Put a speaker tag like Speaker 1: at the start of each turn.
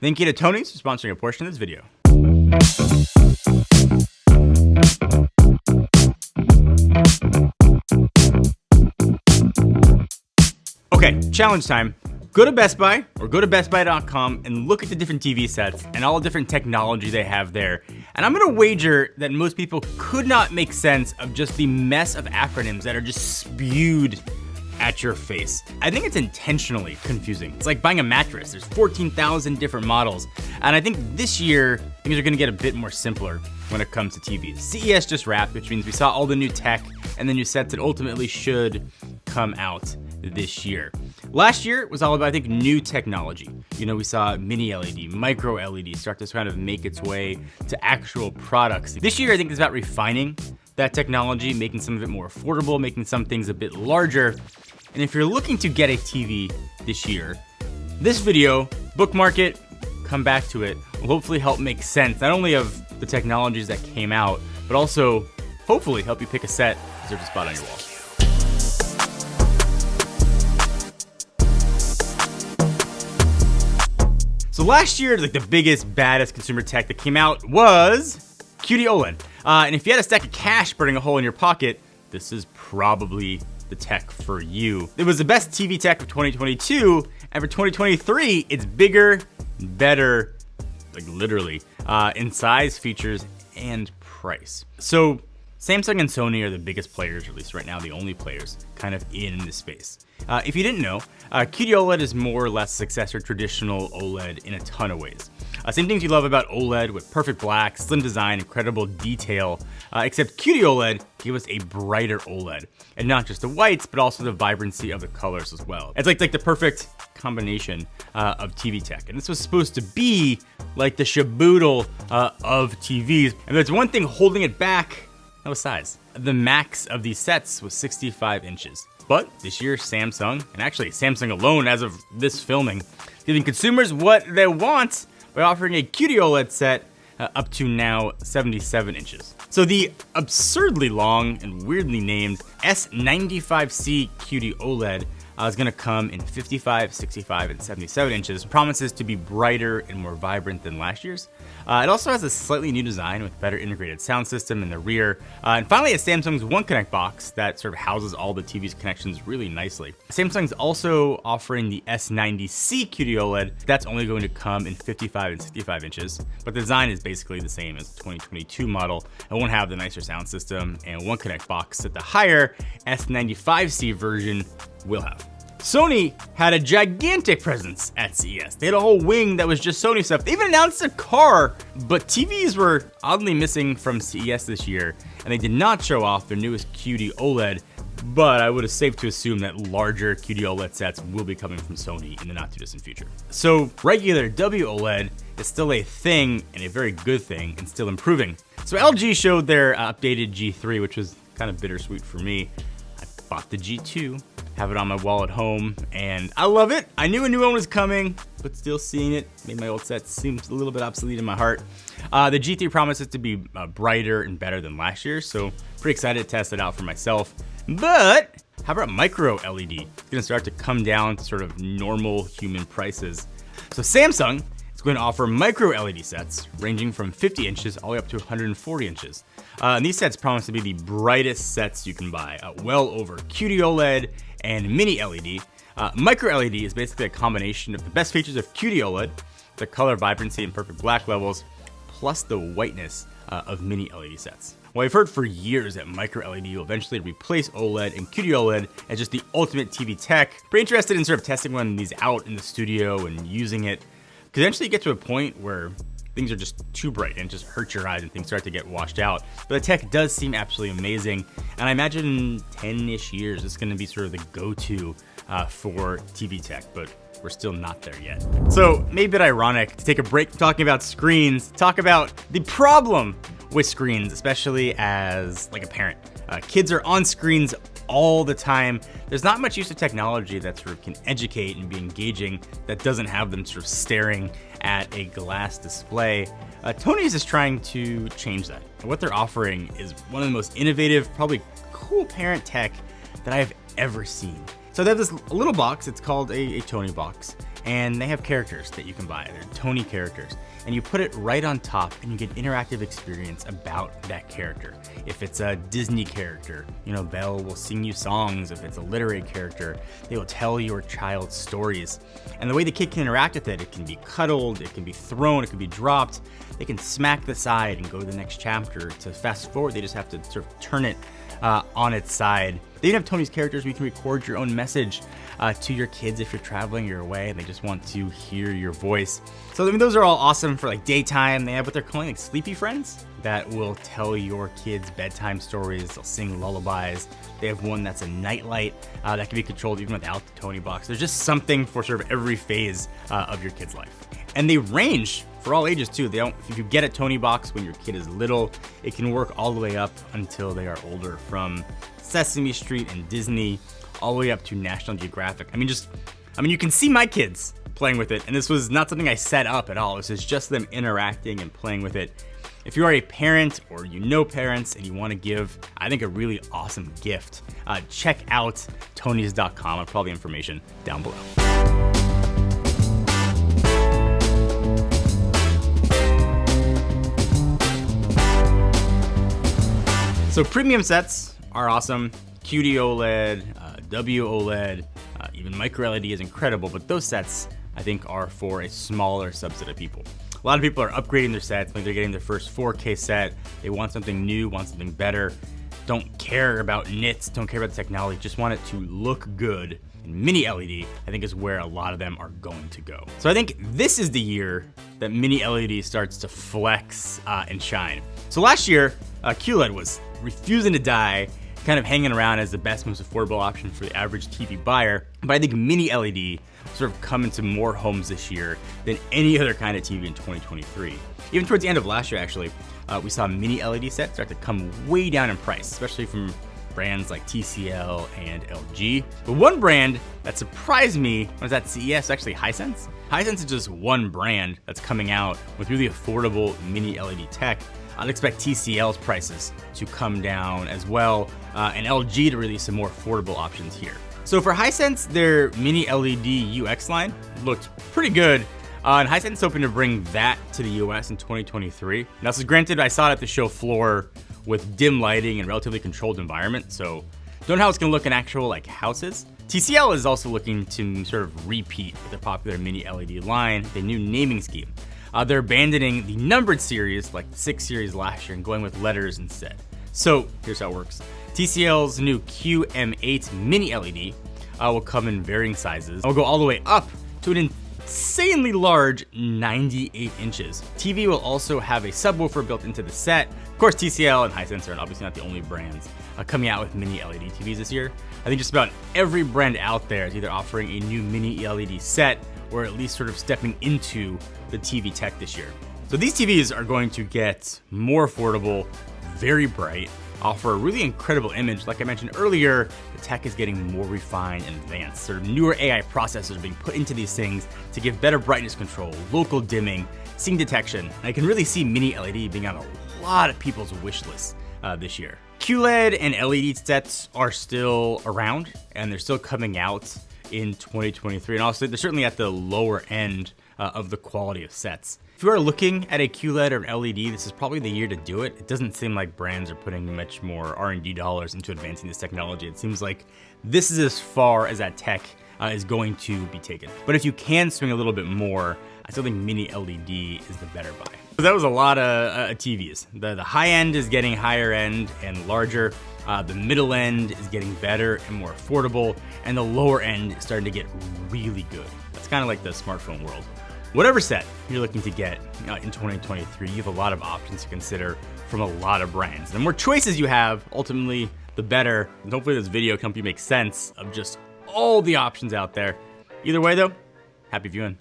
Speaker 1: Thank you to Tony's for sponsoring a portion of this video. Okay, challenge time. Go to Best Buy or go to bestbuy.com and look at the different TV sets and all the different technology they have there. And I'm gonna wager that most people could not make sense of just the mess of acronyms that are just spewed at your face. I think it's intentionally confusing. It's like buying a mattress. There's 14,000 different models. And I think this year, things are gonna get a bit more simpler when it comes to TVs. CES just wrapped, which means we saw all the new tech and the new sets that ultimately should come out this year. Last year was all about, I think, new technology. You know, we saw mini LED, micro LED start to kind of make its way to actual products. This year, I think, is about refining that technology, making some of it more affordable, making some things a bit larger. And if you're looking to get a TV this year, this video, bookmark it, come back to it, will hopefully help make sense, not only of the technologies that came out, but also hopefully help you pick a set that deserves a spot on your wall. So last year, like the biggest, baddest consumer tech that came out was QD-OLED. And if you had a stack of cash burning a hole in your pocket, this is probably the tech for you. It was the best TV tech of 2022, and for 2023, it's bigger, better, like literally, in size, features, and price. So Samsung and Sony are the biggest players, or at least right now the only players, kind of in this space. If you didn't know, QD-OLED is more or less successor to traditional OLED in a ton of ways. Same things you love about OLED with perfect black, slim design, incredible detail, except QD-OLED gave us a brighter OLED. And not just the whites, but also the vibrancy of the colors as well. It's like the perfect combination of TV tech. And this was supposed to be like the shaboodle of TVs. And there's one thing holding it back, that was size. The max of these sets was 65 inches. But this year, Samsung, and actually Samsung alone as of this filming, giving consumers what they want by offering a QD-OLED set up to now 77 inches. So the absurdly long and weirdly named S95C QD-OLED is gonna come in 55, 65, and 77 inches. Promises to be brighter and more vibrant than last year's. It also has a slightly new design with better integrated sound system in the rear. And finally, it's Samsung's One Connect box that sort of houses all the TV's connections really nicely. Samsung's also offering the S90C QD-OLED. That's only going to come in 55 and 65 inches, but the design is basically the same as the 2022 model. It won't have the nicer sound system and One Connect box that the higher S95C version will have. Sony had a gigantic presence at CES. They had a whole wing that was just Sony stuff. They even announced a car, but TVs were oddly missing from CES this year, and they did not show off their newest QD-OLED, but I would have safe to assume that larger QD-OLED sets will be coming from Sony in the not too distant future. So regular W-OLED is still a thing, and a very good thing, and still improving. So LG showed their updated G3, which was kind of bittersweet for me. I bought the G2, have it on my wall at home, and I love it. I knew a new one was coming, but still seeing it made my old set seem a little bit obsolete in my heart. The G3 promises to be brighter and better than last year, so pretty excited to test it out for myself. But how about micro LED? It's gonna start to come down to sort of normal human prices. So Samsung is going to offer micro LED sets ranging from 50 inches all the way up to 140 inches. And these sets promise to be the brightest sets you can buy, well over QD-OLED and mini LED. Micro LED is basically a combination of the best features of QD-OLED, the color vibrancy and perfect black levels, plus the whiteness of mini LED sets. Well, I've heard for years that micro LED will eventually replace OLED, and QD-OLED as just the ultimate TV tech. Pretty interested in sort of testing one of these out in the studio and using it. Because eventually you get to a point where things are just too bright and just hurt your eyes and things start to get washed out. But the tech does seem absolutely amazing. And I imagine in 10-ish years, it's gonna be sort of the go-to for TV tech, but we're still not there yet. So maybe a bit ironic to take a break from talking about screens, talk about the problem with screens, especially as like a parent. Kids are on screens all the time. There's not much use of technology that sort of can educate and be engaging that doesn't have them sort of staring at a glass display. Tony's is trying to change that. What they're offering is one of the most innovative, probably cool parent tech that I have ever seen. So they have this little box, it's called a Tony box, and they have characters that you can buy. They're Tony characters, and you put it right on top and you get interactive experience about that character. If it's a Disney character, you know, Belle will sing you songs. If it's a literary character, they will tell your child's stories. And the way the kid can interact with it, it can be cuddled, it can be thrown, it can be dropped. They can smack the side and go to the next chapter. To fast forward, they just have to sort of turn it on its side. They even have Tony's characters where you can record your own message to your kids if you're traveling, you're away, and they just want to hear your voice. So I mean, those are all awesome for like daytime. They have what they're calling like sleepy friends that will tell your kids bedtime stories. They'll sing lullabies. They have one that's a nightlight that can be controlled even without the Tony box. There's just something for sort of every phase of your kid's life. And they range for all ages too. If you get a Tony box when your kid is little, it can work all the way up until they are older, from Sesame Street and Disney all the way up to National Geographic. I mean, you can see my kids playing with it, and this was not something I set up at all. This is just them interacting and playing with it. If you are a parent or you know parents and you want to give, I think, a really awesome gift, check out tonys.com. I'll put all the information down below. So premium sets are awesome. QD-OLED, W-OLED, even micro LED is incredible, but those sets I think are for a smaller subset of people. A lot of people are upgrading their sets, like they're getting their first 4K set. They want something new, want something better, don't care about nits, don't care about the technology, just want it to look good. And mini LED, I think, is where a lot of them are going to go. So I think this is the year that mini LED starts to flex and shine. So last year, QLED was refusing to die, kind of hanging around as the best, most affordable option for the average TV buyer. But I think mini LED sort of come into more homes this year than any other kind of TV in 2023. Even towards the end of last year, actually, we saw mini LED sets start to come way down in price, especially from brands like TCL and LG. But one brand that surprised me was at CES, actually Hisense. Hisense is just one brand that's coming out with really affordable mini LED tech. I'd expect TCL's prices to come down as well, and LG to release some more affordable options here. So for Hisense, their mini LED UX line looked pretty good, and Hisense is hoping to bring that to the US in 2023. Now, this is granted, I saw it at the show floor with dim lighting and relatively controlled environment, so don't know how it's gonna look in actual like houses. TCL is also looking to sort of repeat with their popular mini LED line, the new naming scheme. They're abandoning the numbered series, like the 6 series last year, and going with letters instead. So here's how it works. TCL's new QM8 mini LED will come in varying sizes. It will go all the way up to an insanely large 98 inches. TV will also have a subwoofer built into the set. Of course, TCL and Hisense are obviously not the only brands coming out with mini LED TVs this year. I think just about every brand out there is either offering a new mini LED set or at least sort of stepping into the TV tech this year. So these TVs are going to get more affordable, very bright, offer a really incredible image. Like I mentioned earlier, the tech is getting more refined and advanced. Sort of newer AI processors are being put into these things to give better brightness control, local dimming, scene detection. And I can really see mini LED being on a lot of people's wish lists this year. QLED and LED sets are still around, and they're still coming out in 2023, and also they're certainly at the lower end of the quality of sets. If you are looking at a QLED or an LED, this is probably the year to do it. It doesn't seem like brands are putting much more R&D dollars into advancing this technology. It seems like this is as far as that tech is going to be taken. But if you can swing a little bit more, I still think mini LED is the better buy. So that was a lot of TVs. The high end is getting higher end and larger. The middle end is getting better and more affordable, and the lower end is starting to get really good. That's kind of like the smartphone world. Whatever set you're looking to get in 2023, you have a lot of options to consider from a lot of brands. The more choices you have, ultimately, the better. And hopefully this video can help you make sense of just all the options out there. Either way though, happy viewing.